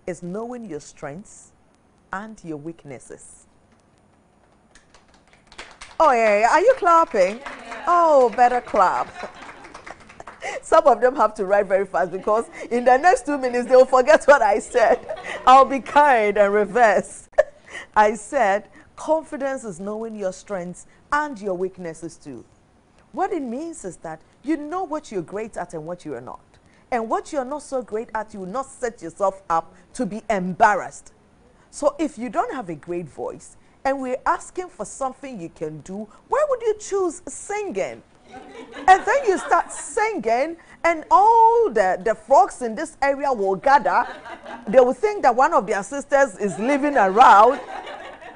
is knowing your strengths and your weaknesses. Oh, yeah. Are you clapping? Yeah. Oh, better clap. Some of them have to write very fast because in the next 2 minutes, they'll forget what I said. I'll be kind and reverse. I said, confidence is knowing your strengths and your weaknesses too. What it means is that you know what you're great at and what you are not. And what you're not so great at, you will not set yourself up to be embarrassed. So if you don't have a great voice and we're asking for something you can do, why would you choose singing? And then you start singing and all the frogs in this area will gather. They will think that one of their sisters is living around.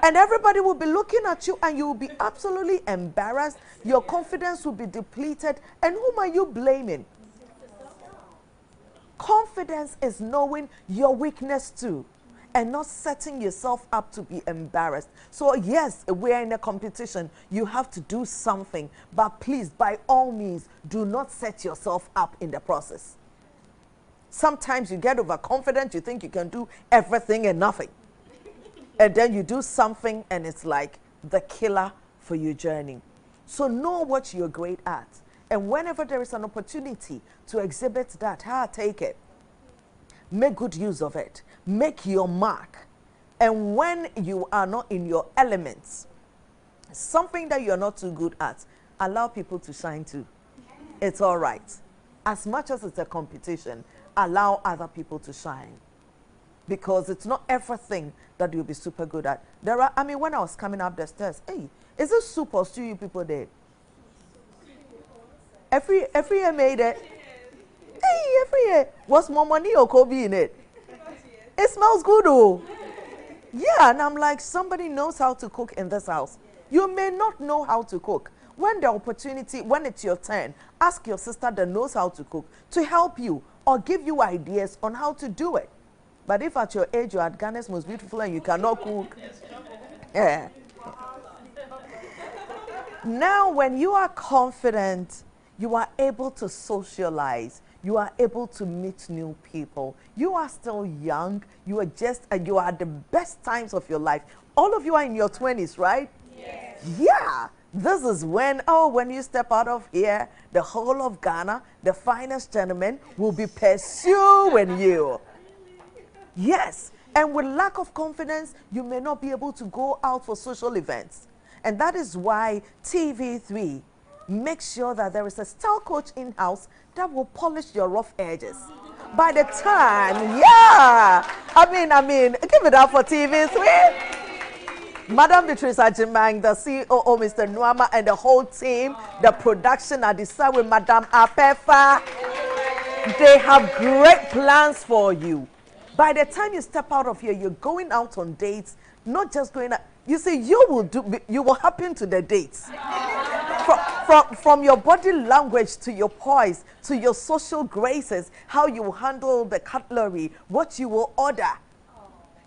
And everybody will be looking at you and you will be absolutely embarrassed. Your confidence will be depleted. And whom are you blaming? Confidence is knowing your weakness too and not setting yourself up to be embarrassed. So yes, we're in a competition. You have to do something. But please, by all means, do not set yourself up in the process. Sometimes you get overconfident. You think you can do everything and nothing. And then you do something and it's like the killer for your journey. So know what you're great at. And whenever there is an opportunity to exhibit that, take it. Make good use of it. Make your mark. And when you are not in your elements, something that you're not too good at, allow people to shine too. It's all right. As much as it's a competition, allow other people to shine. Because it's not everything that you'll be super good at. When I was coming up the stairs, hey, is it soup or stew you people did? Every year made it. Hey, every year. Was more money or Kobe in it? It smells good, oh. Yeah, and I'm like, somebody knows how to cook in this house. You may not know how to cook. When it's your turn, ask your sister that knows how to cook to help you or give you ideas on how to do it. But if at your age you're at Ghana's most beautiful and you cannot cook, yeah. Now, when you are confident, you are able to socialize. You are able to meet new people. You are still young. You are at the best times of your life. All of you are in your 20s, right? Yes. Yeah. This is when you step out of here, the whole of Ghana, the finest gentlemen will be pursuing you. Yes. And with lack of confidence, you may not be able to go out for social events. And that is why TV3 makes sure that there is a style coach in-house that will polish your rough edges. By the time, yeah. I mean, give it up for TV3. Madam Beatrice Ajimang, the COO, Mr. Nuama, and the whole team, the production at the side with Madam Apefa. They have great plans for you. By the time you step out of here, you're going out on dates, not just going out. You see, you will happen to the dates. From your body language to your poise, to your social graces, how you handle the cutlery, what you will order.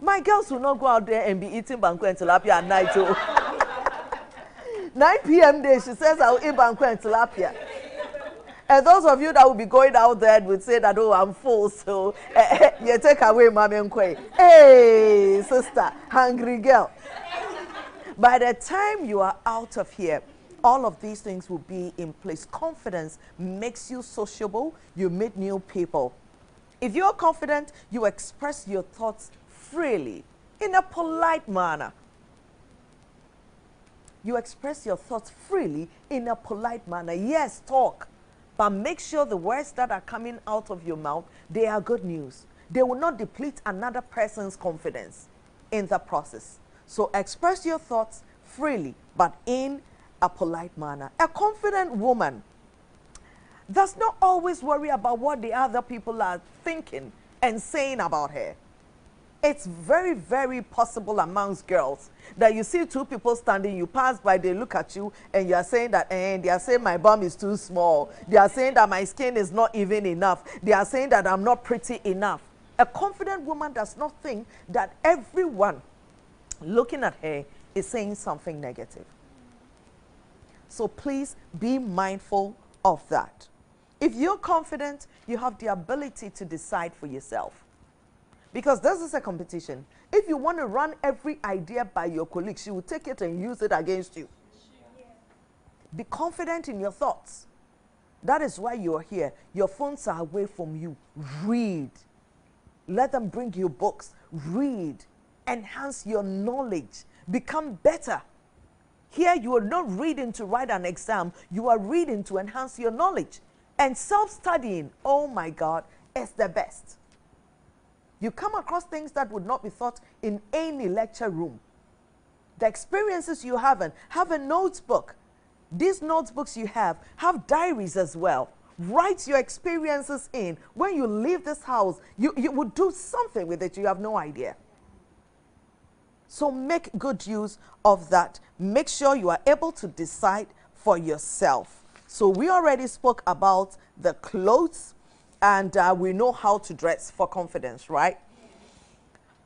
My girls will not go out there and be eating banku and tilapia at night. 9 p.m. day, she says, I'll eat banku and tilapia. And those of you that will be going out there would say that, oh, I'm full, so you take away mommy and kwe. Hey, sister, hungry girl. By the time you are out of here, all of these things will be in place. Confidence makes you sociable. You meet new people. If you're confident, you express your thoughts freely, in a polite manner. You express your thoughts freely in a polite manner. Yes, talk. But make sure the words that are coming out of your mouth, they are good news. They will not deplete another person's confidence in the process. So express your thoughts freely, but in a polite manner. A confident woman does not always worry about what the other people are thinking and saying about her. It's very, very possible amongst girls that you see two people standing, you pass by, they look at you, and you are saying that, they are saying my bum is too small. They are saying that my skin is not even enough. They are saying that I'm not pretty enough. A confident woman does not think that everyone looking at her is saying something negative. So please be mindful of that. If you're confident, you have the ability to decide for yourself. Because this is a competition. If you want to run every idea by your colleague, she will take it and use it against you. Be confident in your thoughts. That is why you're here. Your phones are away from you. Read. Let them bring you books. Read. Enhance your knowledge. Become better. Here you are not reading to write an exam. You are reading to enhance your knowledge. And self-studying, oh my God, is the best. You come across things that would not be taught in any lecture room. The experiences you have a notebook. These notebooks you have diaries as well. Write your experiences in. When you leave this house, you would do something with it. You have no idea. So make good use of that. Make sure you are able to decide for yourself. So we already spoke about the clothes, and we know how to dress for confidence, right?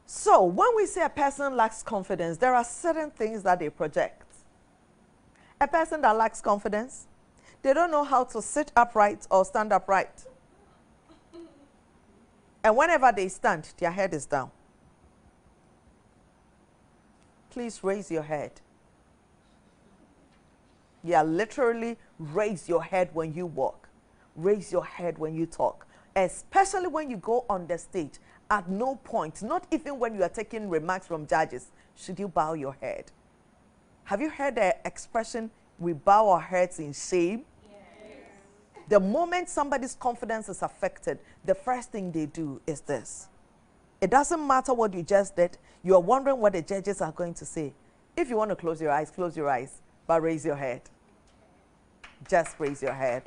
So when we say a person lacks confidence, there are certain things that they project. A person that lacks confidence, they don't know how to sit upright or stand upright. And whenever they stand, their head is down. Please raise your head. Yeah, literally raise your head when you walk. Raise your head when you talk. Especially when you go on the stage. At no point, not even when you are taking remarks from judges, should you bow your head. Have you heard the expression, we bow our heads in shame? Yes. The moment somebody's confidence is affected, the first thing they do is this. It doesn't matter what you just did. You are wondering what the judges are going to say. If you want to close your eyes, but raise your head. Just raise your head.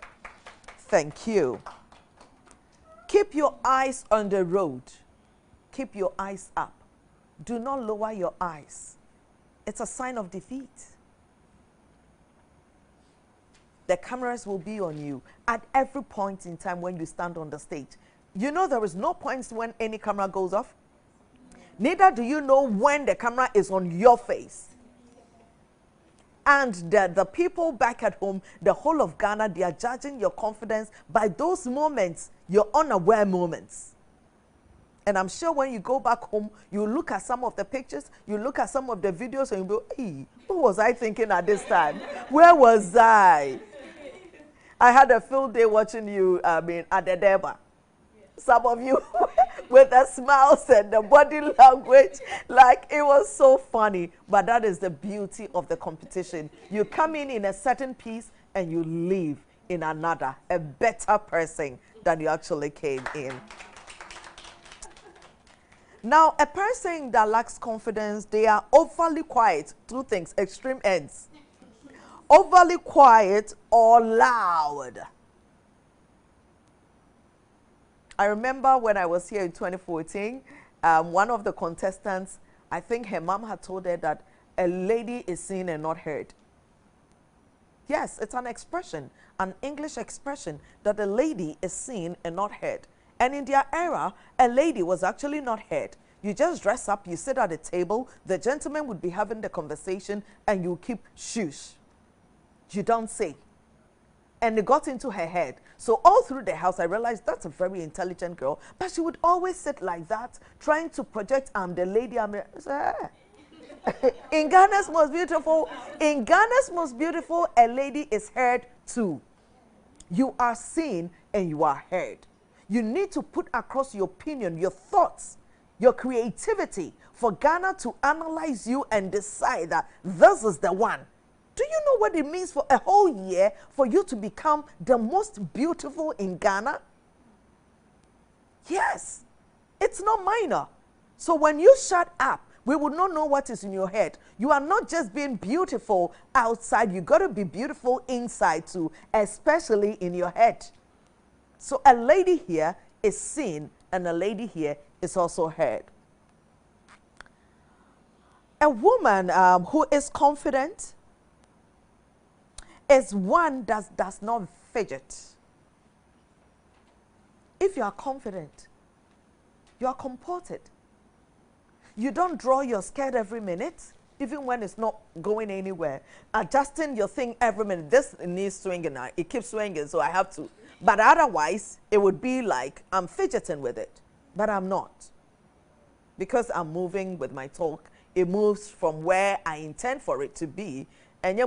Thank you. Keep your eyes on the road. Keep your eyes up. Do not lower your eyes. It's a sign of defeat. The cameras will be on you at every point in time when you stand on the stage. You know there is no points when any camera goes off. Neither do you know when the camera is on your face. And the people back at home, the whole of Ghana, they are judging your confidence by those moments, your unaware moments. And I'm sure when you go back home, you look at some of the pictures, you look at some of the videos, and you go, hey, what was I thinking at this time? Where was I? I had a field day watching you at the Deba. Some of you with the smiles and the body language, like it was so funny. But that is the beauty of the competition. You come in a certain piece and you leave in another, a better person than you actually came in. Now, a person that lacks confidence, they are overly quiet. Two things, extreme ends. Overly quiet or loud. I remember when I was here in 2014, one of the contestants, I think her mom had told her that a lady is seen and not heard. Yes, it's an expression, an English expression, that a lady is seen and not heard. And in their era, a lady was actually not heard. You just dress up, you sit at a table, the gentleman would be having the conversation, and you keep shush. You don't say. And it got into her head. So all through the house, I realized that's a very intelligent girl. But she would always sit like that, trying to project, I'm the lady, I'm the... In Ghana's Most Beautiful, a lady is heard too. You are seen and you are heard. You need to put across your opinion, your thoughts, your creativity for Ghana to analyze you and decide that this is the one. Do you know what it means for a whole year for you to become the most beautiful in Ghana? Yes, it's not minor. So when you shut up, we would not know what is in your head. You are not just being beautiful outside, you got to be beautiful inside too, especially in your head. So a lady here is seen and a lady here is also heard. A woman who is confident is one that does not fidget. If you are confident, you are comported. You don't draw your skirt every minute, even when it's not going anywhere. Adjusting your thing every minute. This needs swinging. It keeps swinging, so I have to. But otherwise, it would be like I'm fidgeting with it. But I'm not. because I'm moving with my talk, it moves from where I intend for it to be. And you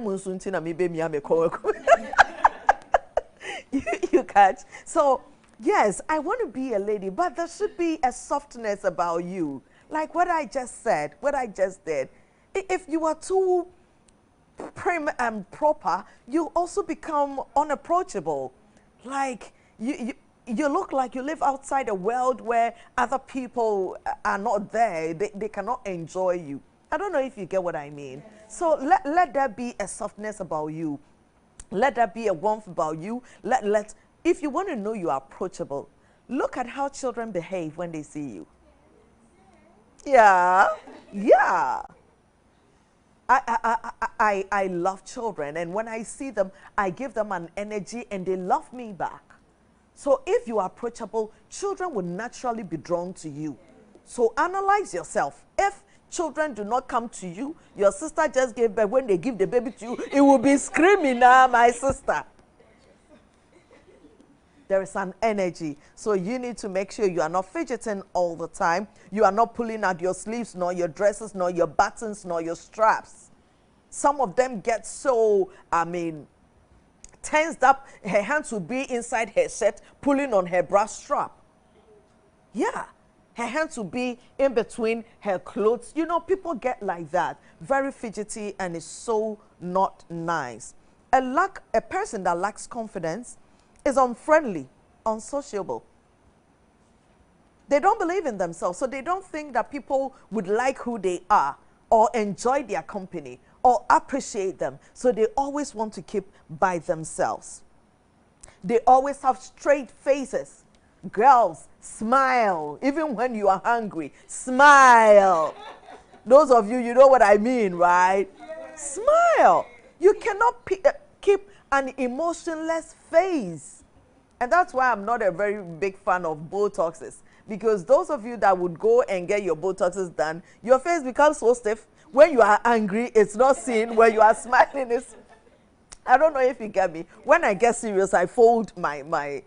catch? So, yes, I want to be a lady, but there should be a softness about you. Like what I just said, what I just did. If you are too prim and proper, you also become unapproachable. Like, you look like you live outside a world where other people are not there. They cannot enjoy you. I don't know if you get what I mean. So let there be a softness about you. Let there be a warmth about you. If you want to know you are approachable, look at how children behave when they see you. Yeah, yeah. I love children, and when I see them, I give them an energy and they love me back. So if you are approachable, children will naturally be drawn to you. So analyze yourself. If children do not come to you, your sister just gave birth, when they give the baby to you, it will be screaming, "Ah, my sister." There is an energy. So you need to make sure you are not fidgeting all the time. You are not pulling out your sleeves, nor your dresses, nor your buttons, nor your straps. Some of them get so, tensed up. Her hands will be inside her shirt, pulling on her bra strap. Yeah. Her hands will be in between her clothes. You know, people get like that. Very fidgety, and it's so not nice. A person that lacks confidence is unfriendly, unsociable. They don't believe in themselves, so they don't think that people would like who they are or enjoy their company or appreciate them. So they always want to keep by themselves. They always have straight faces. Girls, smile. Even when you are hungry, smile. Those of you, you know what I mean, right? Smile. You cannot keep an emotionless face. And that's why I'm not a very big fan of Botoxes. Because those of you that would go and get your Botoxes done, your face becomes so stiff. When you are angry, it's not seen. When you are smiling, it's... I don't know if you get me. When I get serious, I fold my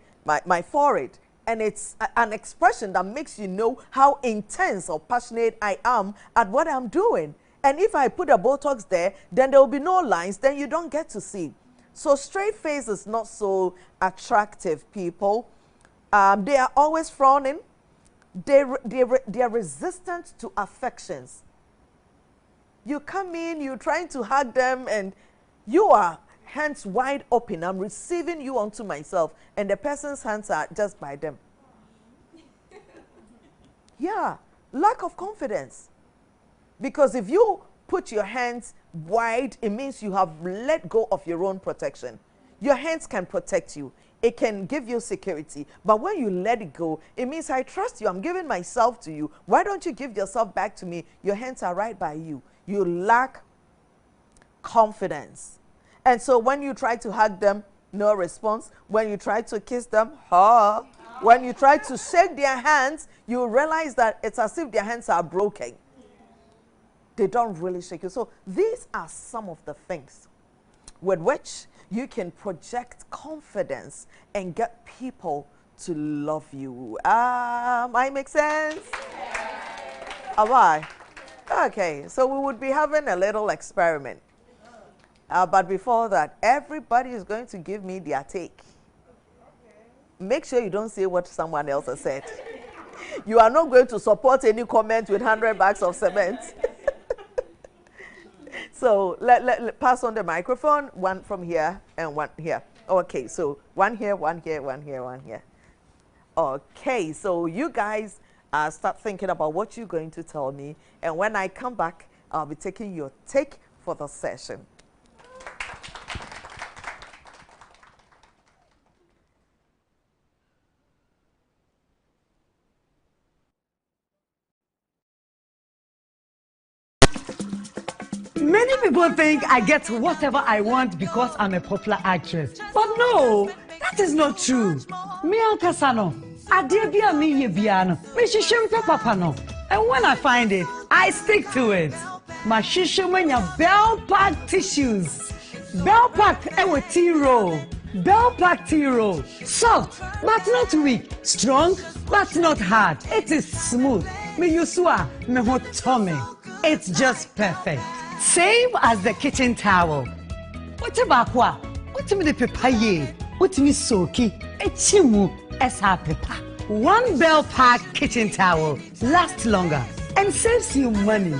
forehead. And it's an expression that makes you know how intense or passionate I am at what I'm doing. And if I put a Botox there, then there will be no lines, then you don't get to see. So straight face is not so attractive, people. They are always frowning. They're resistant to affections. You come in, you're trying to hug them, and you are hands wide open. I'm receiving you onto myself, and the person's hands are just by them. Yeah, lack of confidence. Because if you put your hands wide, it means you have let go of your own protection. Your hands can protect you. It can give you security. But when you let it go, it means I trust you. I'm giving myself to you. Why don't you give yourself back to me? Your hands are right by you. You lack confidence. And so when you try to hug them, no response. When you try to kiss them, huh? When you try to shake their hands, you realize that it's as if their hands are broken. They don't really shake you. So these are some of the things with which you can project confidence and get people to love you. I make sense? All right. Okay, so we would be having a little experiment. But before that, everybody is going to give me their take. Make sure you don't say what someone else has said. You are not going to support any comment with 100 bags of cement. So let pass on the microphone, one from here and one here. Okay, so one here, one here, one here, one here. Okay, so you guys start thinking about what you're going to tell me. And when I come back, I'll be taking your take for the session. Many people think I get whatever I want because I'm a popular actress. But no, that is not true. Me ankasa no, ade bia me ye bia no, me hihye papa no. And when I find it, I stick to it. Ma hihye manya Bell Pack tissues. Bell Pack ewo tea roll. Bell Pack tea roll. Soft but not weak. Strong but not hard. It is smooth. Me yusua, me hotome. It's just perfect. Same as the kitchen towel. What about what? What me the papaye? What me soaki? Echimu esa pepa. One Bell Pack kitchen towel lasts longer and saves you money.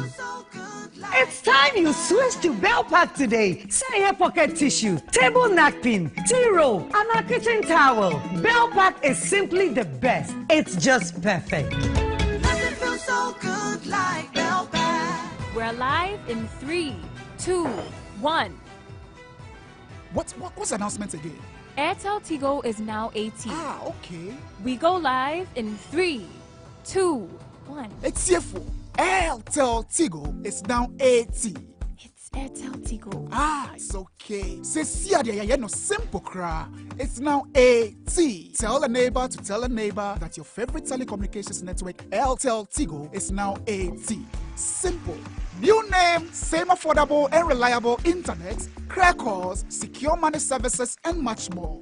It's time you switch to Bell Pack today. Say your pocket tissue, table napkin, tea roll, and a kitchen towel. Bell Pack is simply the best. It's just perfect. Nothing feels so good like Bell Pack. We're live in 3, 2, 1. What's the announcement again? Airtel Tigo is now 18. Ah, okay. We go live in 3, 2, 1. It's here for Airtel Tigo is now 80. It's Airtel Tigo. Ah, it's okay. Say, see, no simple cry. It's now 80. Tell a neighbor to tell a neighbor that your favorite telecommunications network, Airtel Tigo, is now 80. Simple. New name, same affordable and reliable internet, clear calls, secure money services, and much more.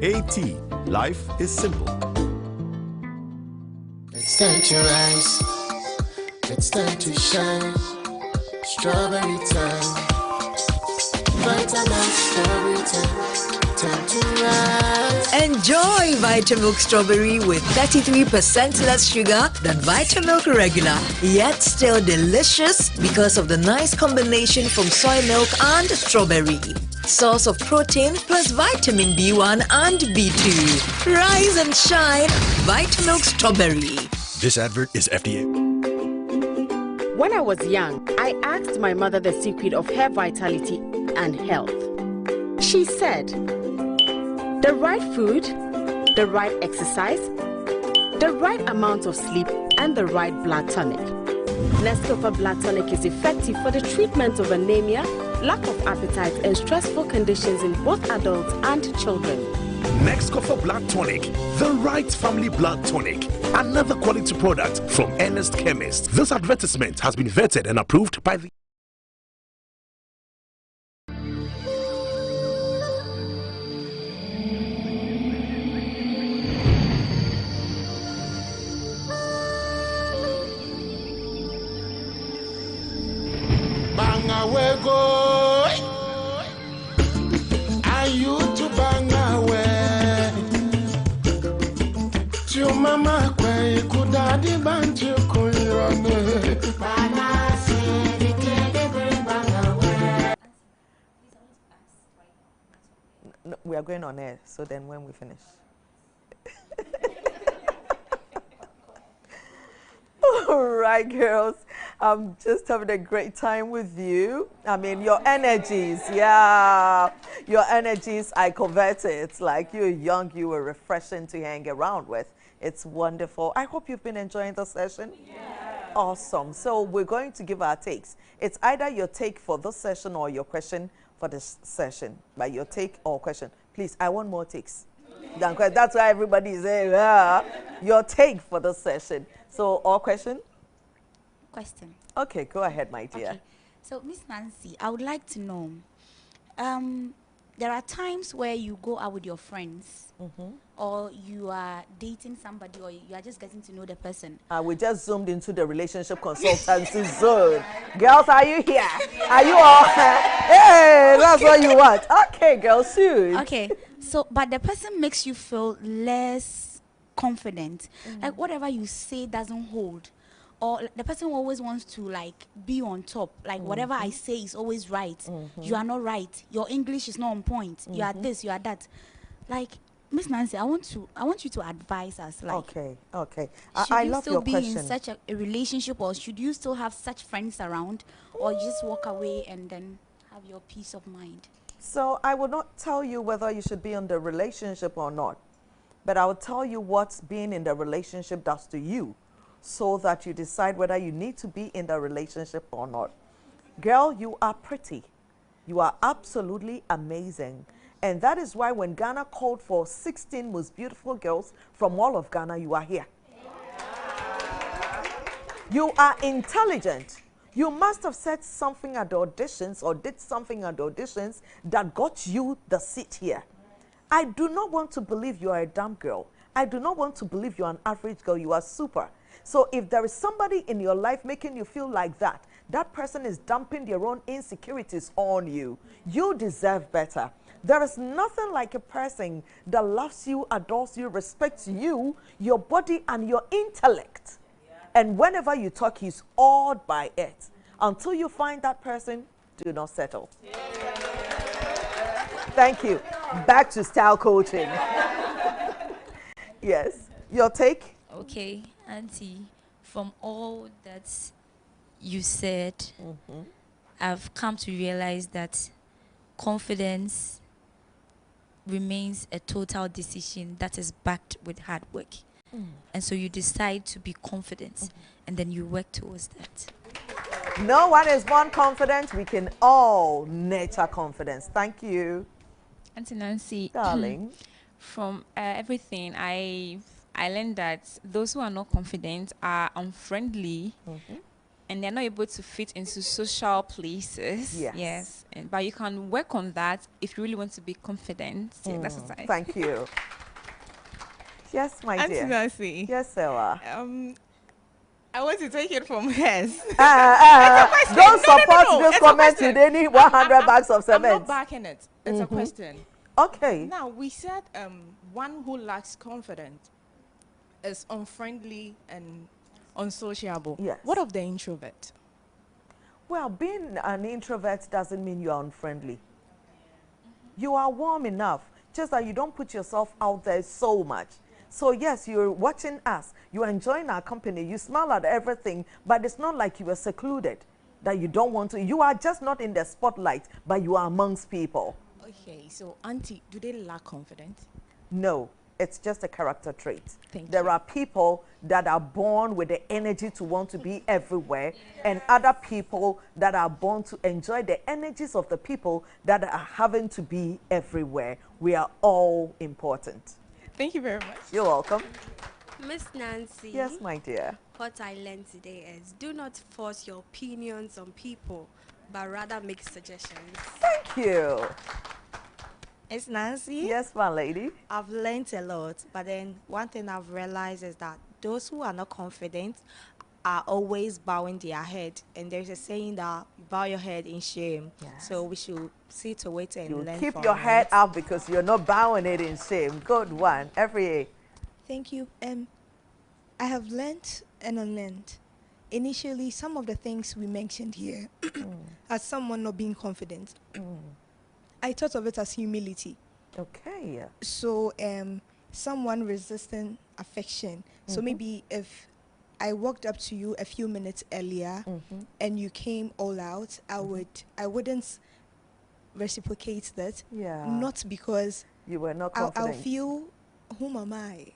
AT. Life is simple. It's time to rise. It's time to shine. Strawberry time. Vitamilk strawberry time. Time to rise. Enjoy Vitamilk Strawberry with 33% less sugar than Vitamilk Regular, yet still delicious because of the nice combination from soy milk and strawberry. Source of protein plus vitamin B1 and B2. Rise and shine, Vitamilk Strawberry. This advert is FDA. When I was young, I asked my mother the secret of hair vitality and health. She said, the right food, the right exercise, the right amount of sleep, and the right blood tonic. Nescafe Blood Tonic is effective for the treatment of anemia, lack of appetite, and stressful conditions in both adults and children. Nescafe Blood Tonic, the right family blood tonic. Another quality product from Ernest Chemist. This advertisement has been vetted and approved by the Bangawego. Are you to Bangawe? To Mama Quay, could daddy bantu Koirame? No, we are going on air, so then when we finish. All right, girls. I'm just having a great time with you. I mean, your energies, yeah. Your energies, I covet it. Like, you're young, you were refreshing to hang around with. It's wonderful. I hope you've been enjoying the session. Yeah. Awesome. So we're going to give our takes. It's either your take for this session or your question for this session. By your take or question. Please, I want more takes. That's why everybody is saying, yeah, your take for this session. So, or question? Question. Okay, go ahead, my dear. Okay. So, Miss Nancy, I would like to know, there are times where you go out with your friends, or you are dating somebody, or you are just getting to know the person. We just zoomed into the relationship consultancy zone. Girls, are you here? Are you all? Hey, that's what you want. Okay, girls, shoot. Okay, so, but the person makes you feel less confident. Like, whatever you say doesn't hold. Or the person always wants to like be on top. Like whatever I say is always right. You are not right. Your English is not on point. You are this, you are that. Like, Miss Nancy, I want you to advise us. Like, okay. I love your question. Should you still be in such a relationship, or should you still have such friends around, or just walk away and then have your peace of mind? So I will not tell you whether you should be in the relationship or not, but I will tell you what being in the relationship does to you, so that you decide whether you need to be in the relationship or not. Girl, you are pretty. You are absolutely amazing. And that is why when Ghana called for 16 most beautiful girls from all of Ghana, you are here. You are intelligent. You must have said something at the auditions or did something at the auditions that got you the seat here. I do not want to believe you are a dumb girl. I do not want to believe you are an average girl. You are super. So if there is somebody in your life making you feel like that, that person is dumping their own insecurities on you. You deserve better. There is nothing like a person that loves you, adores you, respects you, your body, and your intellect. And whenever you talk, he's awed by it. Until you find that person, do not settle. Thank you. Back to style coaching. Yes. Your take? Okay, Auntie, from all that you said, I've come to realize that confidence remains a total decision that is backed with hard work. And so you decide to be confident and then you work towards that. No one is born confident. We can all nurture confidence. Thank you. Auntie Nancy, darling, from everything, I learned that those who are not confident are unfriendly and they're not able to fit into social places. Yes. But you can work on that if you really want to be confident. Yeah, that's what I Thank you. Yes, my Auntie dear. Nancy. Yes, Sarah. I want to take it from hers. Don't support this comment with any 100 bags of cement. I'm not backing it. It's a question. Okay. Now, we said one who lacks confidence is unfriendly and unsociable. Yes. What of the introvert? Well, being an introvert doesn't mean you're unfriendly. You are warm enough, just that you don't put yourself out there so much. So yes, you're watching us, you're enjoying our company, you smile at everything, but it's not like you are secluded, that you don't want to. You are just not in the spotlight, but you are amongst people. Okay, so Auntie, do they lack confidence? No, it's just a character trait. Thank There are people that are born with the energy to want to be everywhere, and other people that are born to enjoy the energies of the people that are having to be everywhere. We are all important. Thank you very much. You're welcome. Miss Nancy. Yes, my dear. What I learned today is do not force your opinions on people, but rather make suggestions. Thank you. It's Nancy. Yes, my lady. I've learned a lot, but then one thing I've realized is that those who are not confident are always bowing their head. And there's a saying that you bow your head in shame. Yes. So we should see to it and You learn keep from your head it. up because you're not bowing it in shame. Good one. Every Thank you. I have learned and unlearned. Initially, some of the things we mentioned here, as someone not being confident, I thought of it as humility. Okay. So, someone resisting affection. So maybe if I walked up to you a few minutes earlier and you came all out, I wouldn't reciprocate that. Yeah. Not because you were not I'll confident. feel, whom am I?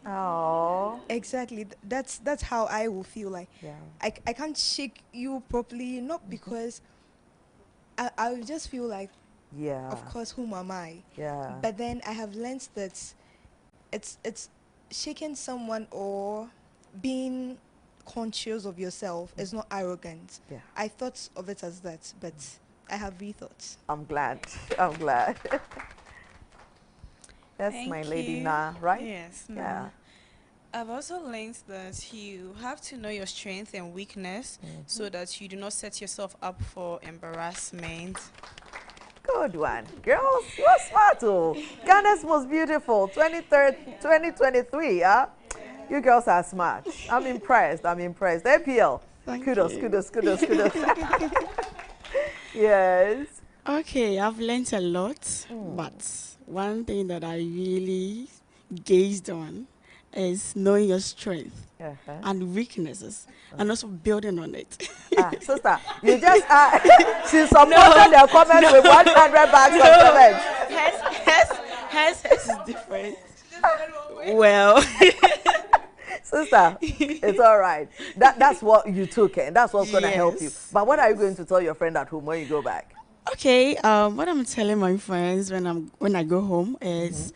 Oh. Exactly. That's how I will feel like. Yeah. I can't shake you properly, not because I will just feel like, yeah, of course, whom am I? Yeah. But then I have learned that it's shaking someone or being conscious of yourself is not arrogant. Yeah. I thought of it as that, but I have rethought. I'm glad. I'm glad. That's Thank my lady you. Na, right? Yes. Yeah. Na. I've also learned that you have to know your strength and weakness so that you do not set yourself up for embarrassment. Good one. Girls, you're smart, oh. Ghana's most beautiful, 2023, huh? You girls are smart. I'm impressed. I'm impressed. APL. Kudos, kudos, kudos, kudos. Yes. Okay, I've learned a lot, but one thing that I really gazed on is knowing your strength and weaknesses and also building on it. Sister, you just she supported the comment with 100 bags of cement. Hers is different. Well, sister, it's all right. That's what you took, and that's what's going to help you. But what are you going to tell your friend at home when you go back? Okay, what I'm telling my friends when I go home is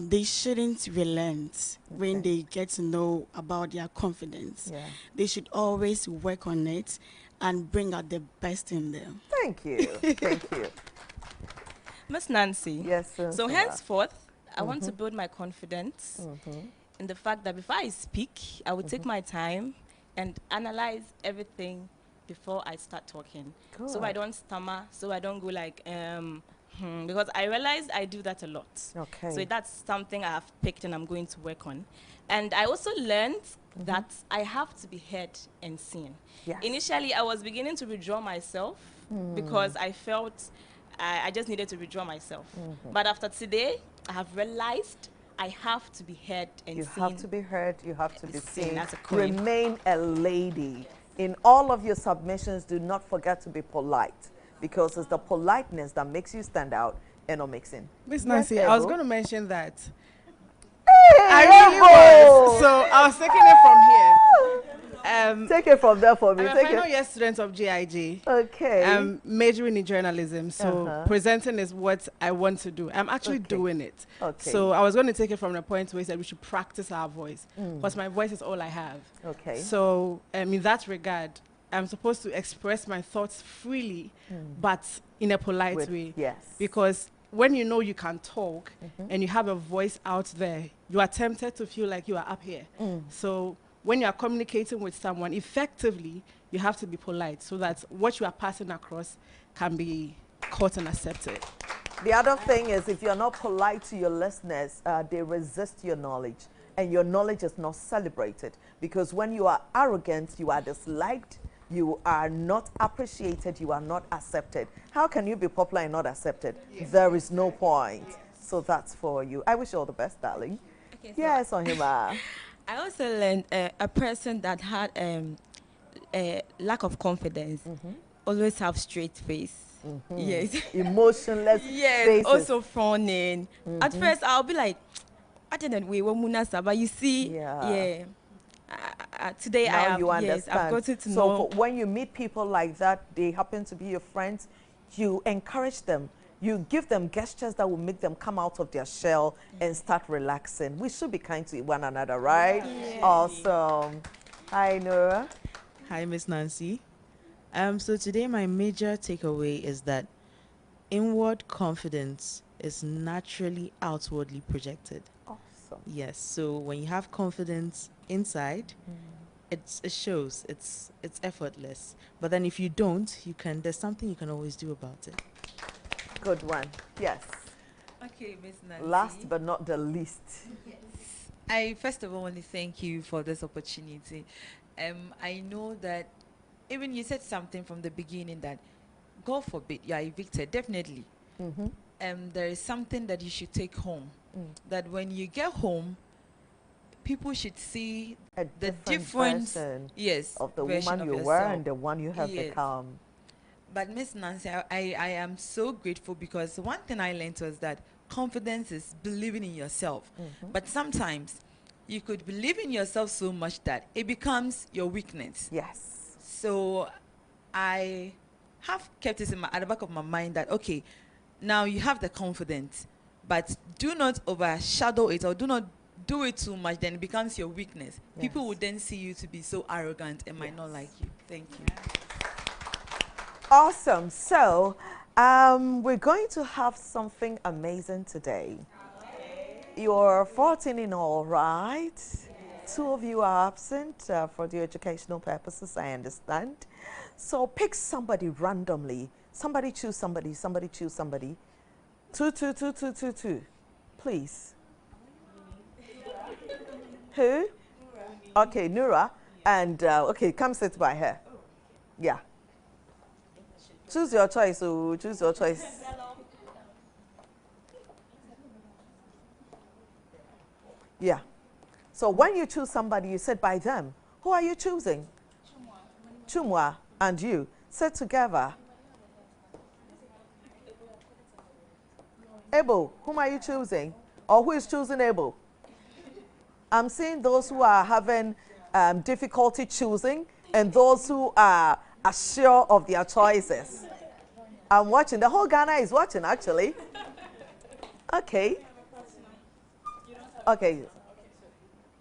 they shouldn't relent when they get to know about their confidence. Yeah. They should always work on it and bring out the best in them. Thank you. Thank you. Miss Nancy. Yes, sir. So henceforth, I want to build my confidence in the fact that before I speak, I would take my time and analyze everything before I start talking. So I Good. don't stammer, so I don't go like, because I realized I do that a lot. Okay. So that's something I have picked and I'm going to work on. And I also learned that I have to be heard and seen. Yes. Initially, I was beginning to withdraw myself because I felt I just needed to withdraw myself. But after today, I have realized I have to be heard and You seen. have to be heard, you have to be seen. As a queen. Remain a lady. In all of your submissions, do not forget to be polite, because it's the politeness that makes you stand out and not mixing. Miss Yes, Nancy, I was Ebo? going to mention that. Hey, I really Ebo! was. So I was taking it from here. Take it from there for me. I'm a Take final it. year student of GIG. Okay. I'm majoring in journalism, so Uh-huh. presenting is what I want to do. I'm actually doing it. Okay. So I was going to take it from the point where he said we should practice our voice, Mm. because my voice is all I have. Okay. So in that regard, I'm supposed to express my thoughts freely, but in a polite With- way. yes. Because when you know you can talk Mhm. and you have a voice out there, you are tempted to feel like you are up here. So when you are communicating with someone effectively, you have to be polite so that what you are passing across can be caught and accepted. The other thing is, if you're not polite to your listeners, they resist your knowledge, and your knowledge is not celebrated. Because when you are arrogant, you are disliked, you are not appreciated, you are not accepted. How can you be popular and not accepted? There is no point. So that's for you. I wish you all the best, darling. Okay, so Yes, Ohima. I also learned a person that had a lack of confidence always have straight face. Yes. Emotionless Yes, faces. also frowning. At first, I'll be like, I didn't wait, but you see, yeah. Today Now I have, you yes, understand. I've gotten to so know. for when you meet people like that, they happen to be your friends, you encourage them. You give them gestures that will make them come out of their shell and start relaxing. We should be kind to one another, right? Yeah. Awesome. Hi, Nora. Hi, Miss Nancy. So today my major takeaway is that inward confidence is naturally outwardly projected. Awesome. Yes. So when you have confidence inside, it shows. It's effortless. But then if you don't, there's something you can always do about it. Good one. Yes. Okay, Miss Nancy. Last but not the least. I first of all want to thank you for this opportunity. I know that even you said something from the beginning that, God forbid, you are evicted, definitely. There is something that you should take home. That when you get home, people should see the difference version yes, of the version woman of you were yourself. and the one you have Yes. become. But Miss Nancy, I am so grateful because one thing I learned was that confidence is believing in yourself. But sometimes you could believe in yourself so much that it becomes your weakness. Yes. So I have kept it at the back of my mind that, okay, now you have the confidence, but do not overshadow it or do not do it too much, then it becomes your weakness. People would then see you to be so arrogant and might not like you. Thank you. Awesome. So we're going to have something amazing today. You're 14 in all, right? 2 of you are absent for the educational purposes, I understand. So pick somebody randomly. Somebody choose somebody. Somebody choose somebody. 2, 2, 2, 2, 2, 2. Please. Who? Okay, Nura. And, okay, come sit by her. Yeah. Choose your choice. Oh, choose your choice. Yeah. So when you choose somebody, you sit by them. Who are you choosing? Chumwa. And you. Sit together. Abel, whom are you choosing? Or who is choosing Abel? I'm seeing those who are having difficulty choosing and those who are sure of their choices. I'm watching. The whole Ghana is watching, actually. Okay. Okay.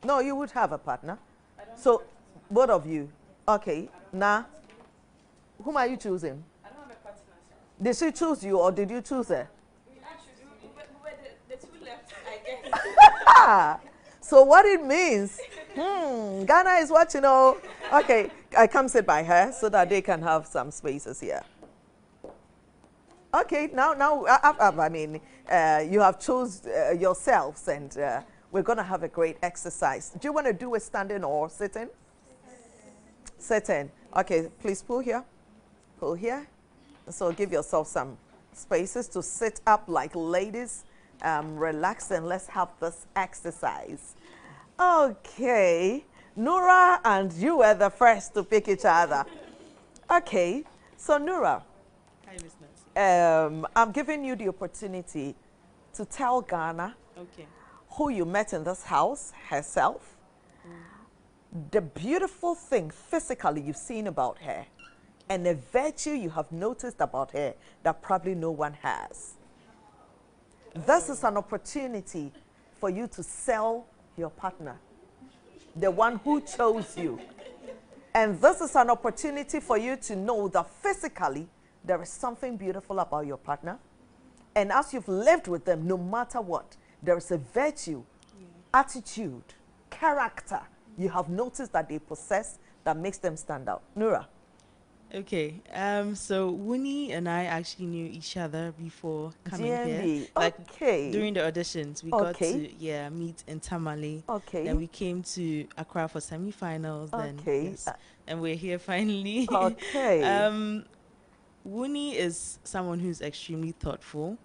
No, you would have a partner. So, both of you. Okay. Now, whom are you choosing? I don't have a partner. Did she choose you or did you choose her? We were the 2 left, I guess. So what it means, Ghana is watching. Oh, okay. I come sit by her so that they can have some spaces here. Okay, now, I mean, you have chose yourselves, and we're going to have a great exercise. Do you want to do a standing or sitting? Sitting. Okay, please pull here. Pull here. So give yourself some spaces to sit up like ladies. Relax and let's have this exercise. Okay, Nura and you were the first to pick each other. Okay, so Nura. Hi, Miss Nancy. I'm giving you the opportunity to tell Ghana who you met in this house, herself, the beautiful thing physically you've seen about her, and a virtue you have noticed about her that probably no one has. This is an opportunity for you to sell your partner, the one who chose you. And this is an opportunity for you to know that physically there is something beautiful about your partner. And as you've lived with them, no matter what, there is a virtue, attitude, character you have noticed that they possess that makes them stand out. Nura. Okay, so Winnie and I actually knew each other before coming here. Like during the auditions, we got to meet in Tamale. Okay. Then we came to Accra for semi-finals. Then yes, and we're here finally. Okay. Winnie is someone who's extremely thoughtful.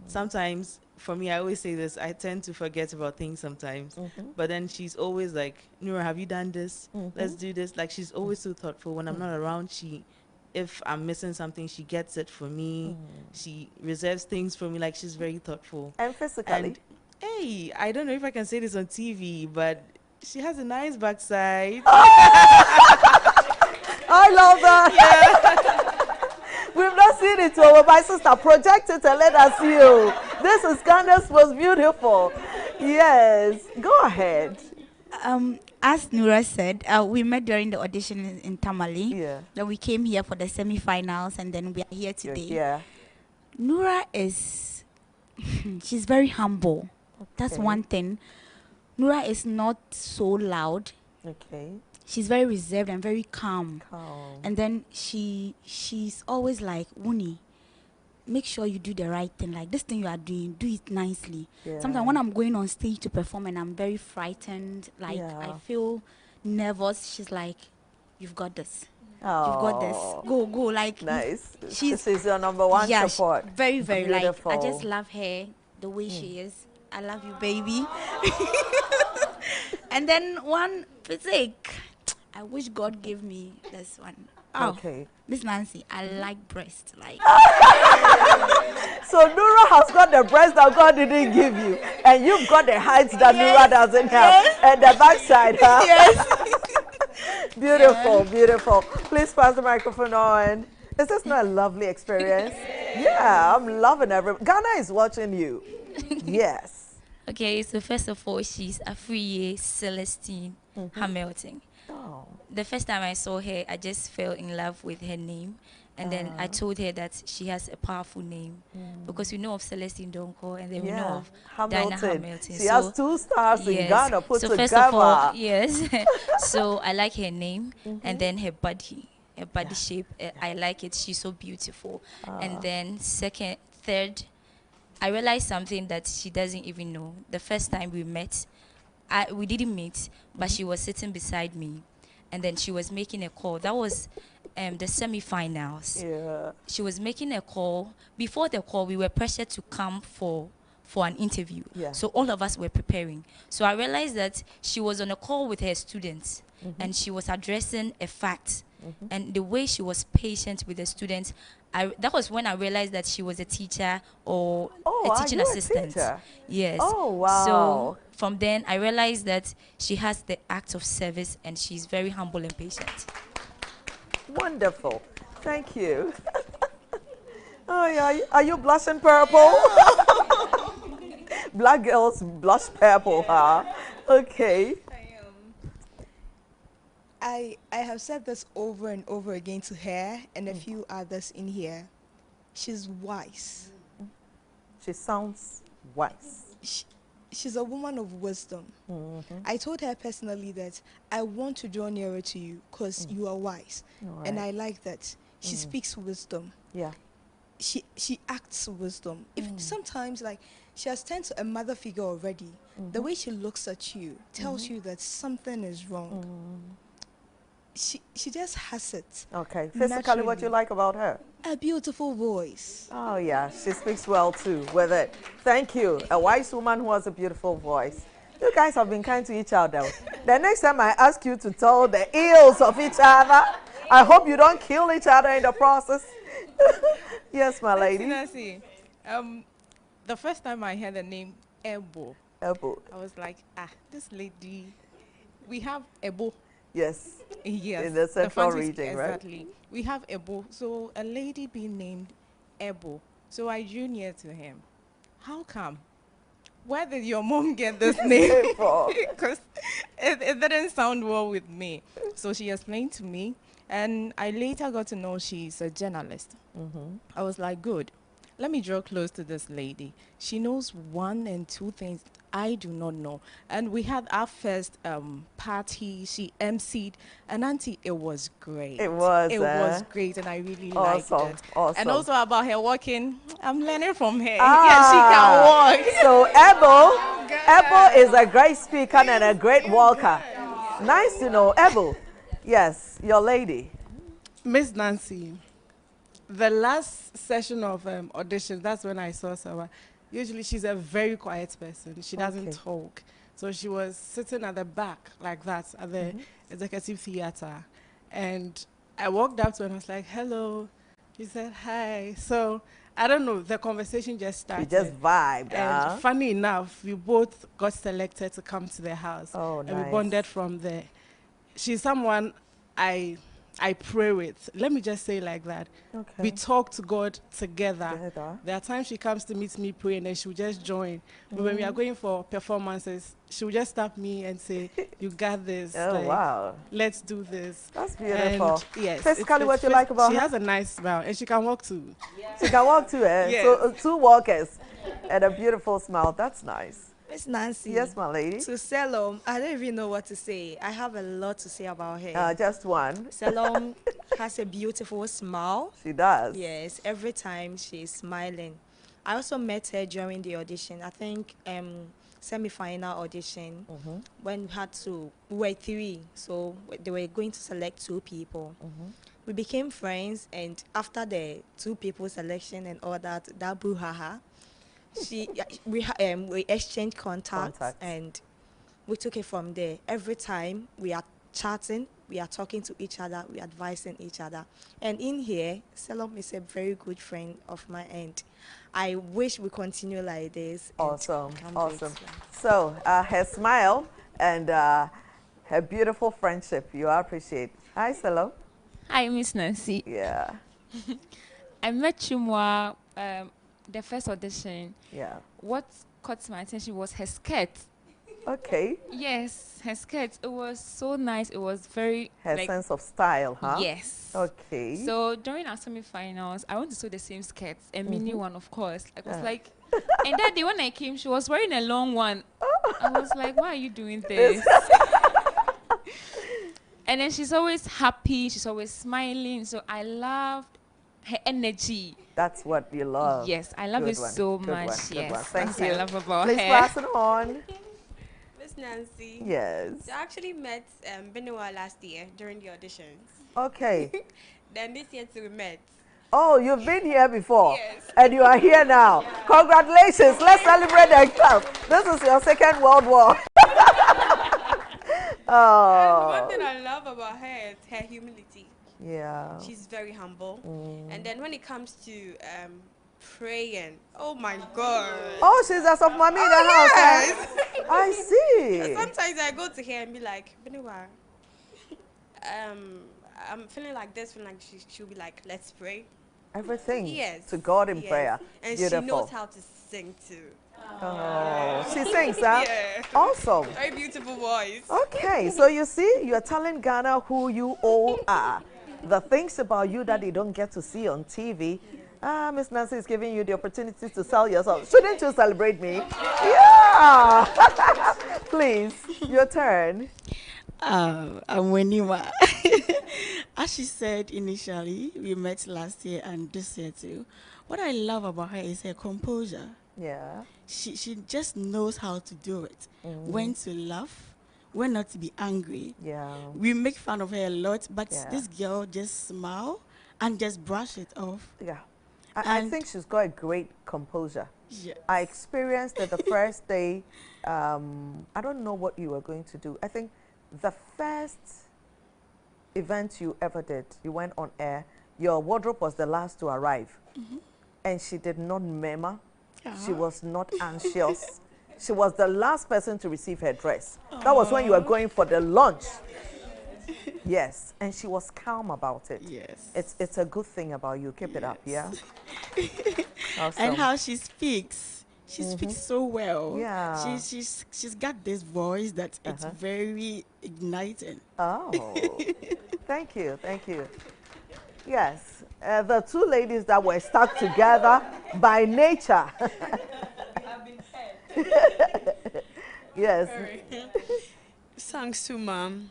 Sometimes, for me, I always say this, I tend to forget about things sometimes. But then she's always like, Nura, have you done this? Let's do this. Like, she's always so thoughtful. When I'm not around, if I'm missing something, she gets it for me. She reserves things for me. Like, she's very thoughtful. And physically? Hey, I don't know if I can say this on TV, but she has a nice backside. I love that. We've not seen it, but my sister, project it and let us see you. This is Ghana's most beautiful. Yes, go ahead. As Nura said, we met during the audition in Tamale. Yeah. Then we came here for the semi-finals, and then we are here today. Yeah. Nura is, she's very humble. That's one thing. Nura is not so loud. Okay. She's very reserved and very calm. And then she's always like, Wuni, make sure you do the right thing. Like this thing you are doing, do it nicely. Sometimes when I'm going on stage to perform and I'm very frightened, like I feel nervous, she's like, you've got this. You've got this. Go. Like nice. This is your number one support. Very, very beautiful. like I just love her the way she is. I love you, baby. And then one physique. I wish God gave me this one. Okay. Miss Nancy, I like breast. Like. So Nura has got the breast that God didn't give you, and you've got the height that Nura doesn't have, and the backside, huh? Yes. Beautiful, beautiful. Please pass the microphone on. Is this not a lovely experience? Yeah, I'm loving everyone. Ghana is watching you. Yes. Okay, so first of all, she's Afriye Celestine Hamilton. The first time I saw her, I just fell in love with her name. And then I told her that she has a powerful name. Because we know of Celestine Donko and then we know of Diana Hamilton. She has 2 stars in Ghana put together. First of all, yes. So I like her name and then her body shape. I like it. She's so beautiful. And then third, I realized something that she doesn't even know. The first time we met, we didn't meet, but she was sitting beside me. And then she was making a call. That was the semi-finals. Yeah. She was making a call. Before the call, we were pressured to come for an interview. Yeah. So all of us were preparing. So I realized that she was on a call with her students, and she was addressing a fact. And the way she was patient with the students, that was when I realized that she was a teacher or a teaching assistant. Yes. Oh, wow. So from then, I realized that she has the act of service and she's very humble and patient. Wonderful. Thank you. Oh, yeah. Are you blushing purple? Black girls blush purple, huh? Okay. I have said this over and over again to her and a few others in here. She's wise. She sounds wise. she's a woman of wisdom. I told her personally that I want to draw nearer to you because you are wise. And I like that. She speaks wisdom. Yeah. She acts wisdom. Even sometimes, like, she has turned to a mother figure already. The way she looks at you tells you that something is wrong. She just has it. Okay. Physically, what you like about her? A beautiful voice. Oh, yeah. She speaks well, too, with it. Thank you. A wise woman who has a beautiful voice. You guys have been kind to each other. The next time I ask you to tell the ills of each other, I hope you don't kill each other in the process. Yes, my lady. Nancy, the first time I heard the name Ebo, I was like, this lady, we have Ebo. Yes. Yes. In the central region, exactly. right? Exactly. We have Ebo. So a lady being named Ebo. So I drew near to him. How come? Where did your mom get this name from? Because it didn't sound well with me. So she explained to me, and I later got to know she's a journalist. I was like, good. Let me draw close to this lady. She knows one and two things I do not know. And we had our first party. She emceed. And auntie, it was great. It was. It was great, and I really liked it. Awesome. And also about her walking, I'm learning from her. Yeah, she can walk. So Ebo is a great speaker and a great walker. Nice to know. Ebo, yes, your lady. Miss Nancy, the last session of auditions, that's when I saw Sawa. Usually she's a very quiet person. She doesn't talk. So she was sitting at the back like that at the executive theater. And I walked up to her and I was like, hello. She said, hi. So I don't know, the conversation just started. You just vibed. And funny enough, we both got selected to come to the house. Oh, and we bonded from there. She's someone I pray with. Let me just say like that. Okay. We talk to God together. There are times she comes to meet me pray and then she'll just join. But when we are going for performances, she'll just stop me and say, you got this. Oh, like, wow. Let's do this. That's beautiful. And yes. Physically, what you like about her? She has a nice smile and she can walk too. She can walk too, eh? Yes. So two walkers and a beautiful smile. That's nice. Miss Nancy. Yes, my lady. To Salome, I don't even know what to say. I have a lot to say about her. Just one. Salome has a beautiful smile. She does. Yes, every time she's smiling. I also met her during the audition. I think semi-final audition when we were 3, so they were going to select 2 people. We became friends, and after the 2 people selection and all that brouhaha, we exchanged contacts and we took it from there. Every time we are chatting, we are talking to each other, we are advising each other. And in here, Salome is a very good friend of my end. I wish we continue like this. Awesome. So her smile and her beautiful friendship, you appreciate. Hi, Salome. Hi, Miss Nancy. Yeah. I met you more the first audition. Yeah. What caught my attention was her skirt. Okay. Yes, her skirt. It was so nice. It was very her sense of style, huh? Yes. Okay. So during our semi-finals, I went to sew the same skirt, a mini one, of course. I was like, and that day when I came, she was wearing a long one. I was like, why are you doing this? And then she's always happy. She's always smiling. So I loved her energy. That's what you love. Yes, I love it so much. Yes, thank you. I love about Please her. pass it on. Miss Nancy. Yes. So I actually met Benoit last year during the auditions. Okay. Then this year too we met. Oh, you've been here before. Yes. And you are here now. Yeah. Congratulations. Let's celebrate and clap. This is your second World War. And one thing I love about her is her humility. Yeah. She's very humble. And then when it comes to praying, oh my God. Oh, she's as of mommy in the house. Yes. I see. Sometimes I go to her and be like, Benoit, I'm feeling like this, feeling like she'll be like, let's pray. Everything. Yes. To God in prayer. And beautiful. She knows how to sing too. Oh, she sings, huh? Yeah. Awesome. Very beautiful voice. Okay, so you see, you're telling Ghana who you all are. The things about you that they don't get to see on TV, Miss Nancy is giving you the opportunity to sell yourself. Shouldn't you celebrate me? Yeah. Please, your turn. I'm Wenima. As she said initially, we met last year and this year too. What I love about her is her composure. Yeah. She just knows how to do it. When to laugh, when not to be angry. Yeah. We make fun of her a lot, but this girl just smile and just brush it off. Yeah. I think she's got a great composure. Yes. I experienced it the first day. I don't know what you were going to do. I think the first event you ever did, you went on air, your wardrobe was the last to arrive. And she did not murmur. She was not anxious. She was the last person to receive her dress. That was when you were going for the lunch. Yes, and she was calm about it. Yes. It's a good thing about you. Keep it up, yeah? Awesome. And how she speaks. She speaks so well. Yeah. She's got this voice that it's very igniting. Oh, thank you, thank you. Yes, the two ladies that were stuck together by nature. Yes. Thanks to Mom.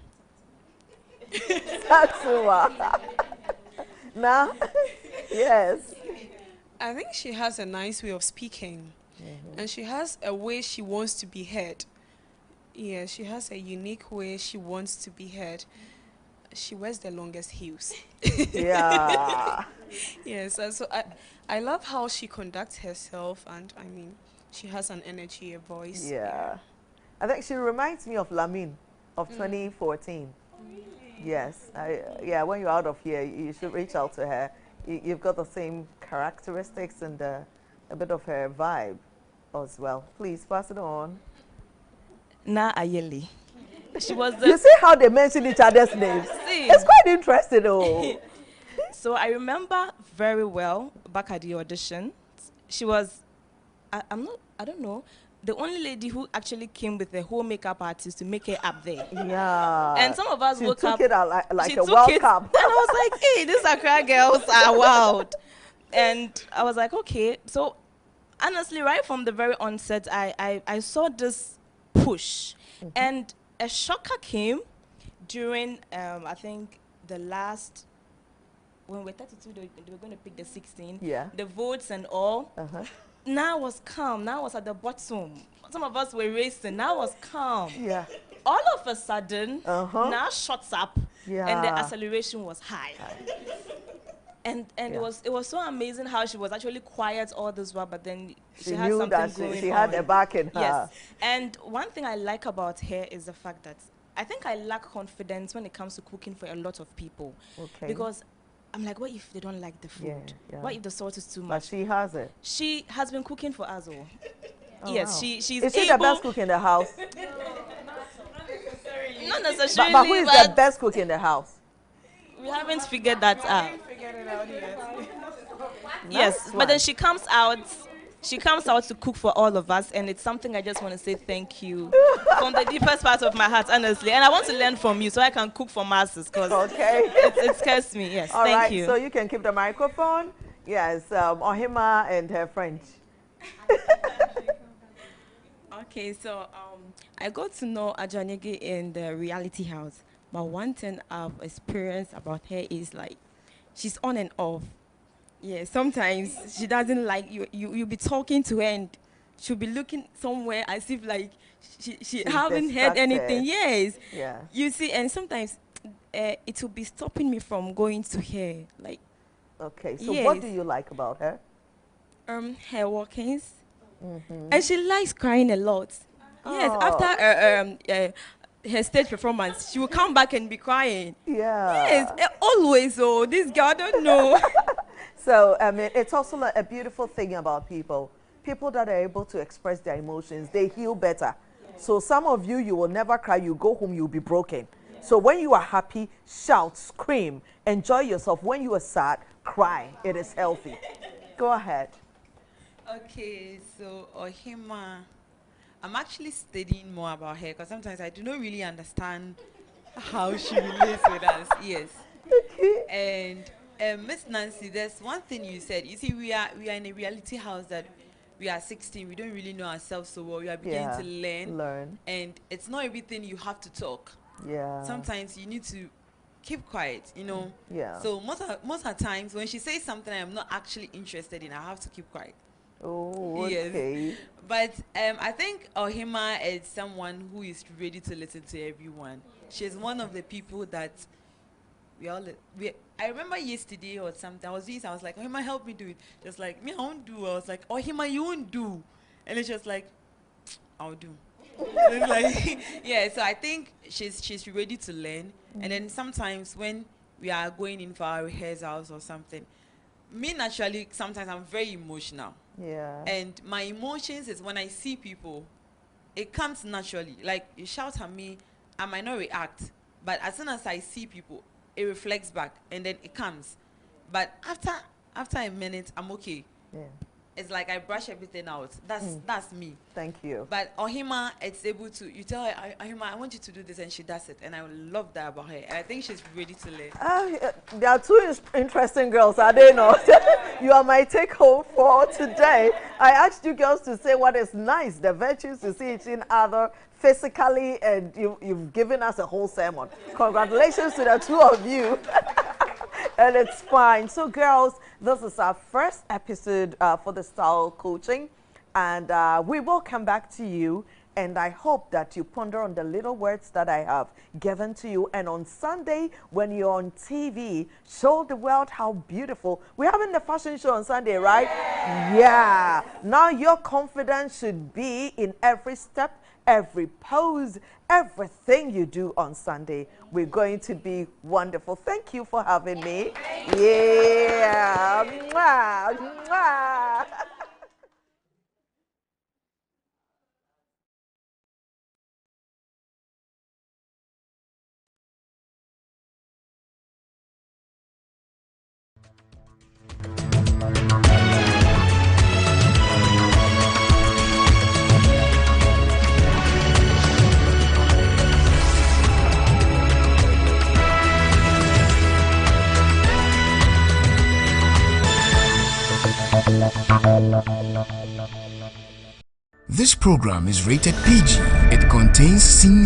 Satsuma. Now, yes. I think she has a nice way of speaking. And she has a way she wants to be heard. Yeah, she has a unique way she wants to be heard. She wears the longest heels. Yeah. Yes, so I love how she conducts herself, and I mean, she has an energy, a voice. Yeah. I think she reminds me of Lamine of 2014. Yes. Yeah, when you're out of here, you should reach out to her. You've got the same characteristics and a bit of her vibe as well. Please pass it on. Na Ayeli. She was You see how they mention each other's names? It's quite interesting, though. So I remember very well back at the audition. She was, I don't know, the only lady who actually came with the whole makeup artist to make it up there. Yeah. And some of us she woke took up. It out like she a took World it, Cup. And I was like, hey, these Accra girls are wild. And I was like, okay. So honestly, right from the very onset, I saw this push. And a shocker came during, I think, the last, when we're 32, they were going to pick the 16. Yeah. The votes and all. Now I was calm. Now I was at the bottom. Some of us were racing. Now I was calm. Yeah. All of a sudden, now shots up, and the acceleration was high. And it was so amazing how she was actually quiet all this while, but then she had knew something that going she on. had a back in her. Yes. And one thing I like about her is the fact that I think I lack confidence when it comes to cooking for a lot of people. Okay. Because I'm like, what if they don't like the food? Yeah. What if the salt is too much? But she has it. She has been cooking for us all. Oh, yes, wow. she's Is she the best cook in the house? Not necessarily. But who is the best cook in the house? We haven't figured that out. Yes, Nice but then one. she comes out. She comes out to cook for all of us, and it's something I just want to say thank you from the deepest part of my heart, honestly. And I want to learn from you so I can cook for masses, because it scares me. Yes, All thank right, you. so you can keep the microphone. Yes, Ohima and her French. Okay, so I got to know Ajanege in the reality house, but one thing I've experienced about her is like she's on and off. Yeah, sometimes she doesn't like you. You'll be talking to her and she'll be looking somewhere as if like she haven't heard anything. Yes. Yeah. You see, and sometimes it will be stopping me from going to her. Like. Okay, so what do you like about her? Her walkings. And she likes crying a lot. Yes, after her stage performance, she will come back and be crying. Yeah. Yes, always. Oh, this girl, I don't know. So, I mean, it's also a beautiful thing about people. People that are able to express their emotions, they heal better. So some of you, you will never cry. You go home, you'll be broken. So when you are happy, shout, scream, enjoy yourself. When you are sad, cry. It is healthy. Go ahead. Okay, so Ohima, I'm actually studying more about her because sometimes I do not really understand how she relates with us. Yes. And Miss Nancy, there's one thing you said. You see, we are in a reality house that we are 16. We don't really know ourselves so well. We are beginning to learn. And it's not everything you have to talk. Yeah. Sometimes you need to keep quiet, you know. Yeah. So most of the times when she says something I'm not actually interested in, I have to keep quiet. Oh, okay. Yes. But I think Ohima is someone who is ready to listen to everyone. She's one of the people that I remember yesterday or something, I was like, Ohima, help me do it. Just like, me, I won't do. I was like, Ohima, you won't do. And it's just like, I'll do. It's like, yeah, so I think she's ready to learn. And then sometimes when we are going in for our rehearsals or something, me naturally, sometimes I'm very emotional. Yeah. And my emotions is when I see people, it comes naturally. Like, you shout at me, I might not react. But as soon as I see people, it reflects back and then it comes. But after a minute, I'm okay. Yeah. It's like I brush everything out. That's me. Thank you. But Ohima, it's able to, you tell her, Ohima, I want you to do this, and she does it. And I love that about her. And I think she's ready to learn. There are two interesting girls, are they not? You are my take home for today. I asked you girls to say what is nice, the virtues to see each other physically, and you've given us a whole sermon. Congratulations to the two of you. And it's fine. So girls, this is our first episode for the style coaching, and we will come back to you, and I hope that you ponder on the little words that I have given to you. And on Sunday, when you're on TV, show the world how beautiful. We're having the fashion show on Sunday, right? Yeah. Now your confidence should be in every step, every pose, everything you do on Sunday. We're going to be wonderful. Thank you for having me. Yeah. Mwah, mwah. This program is rated PG. It contains scenes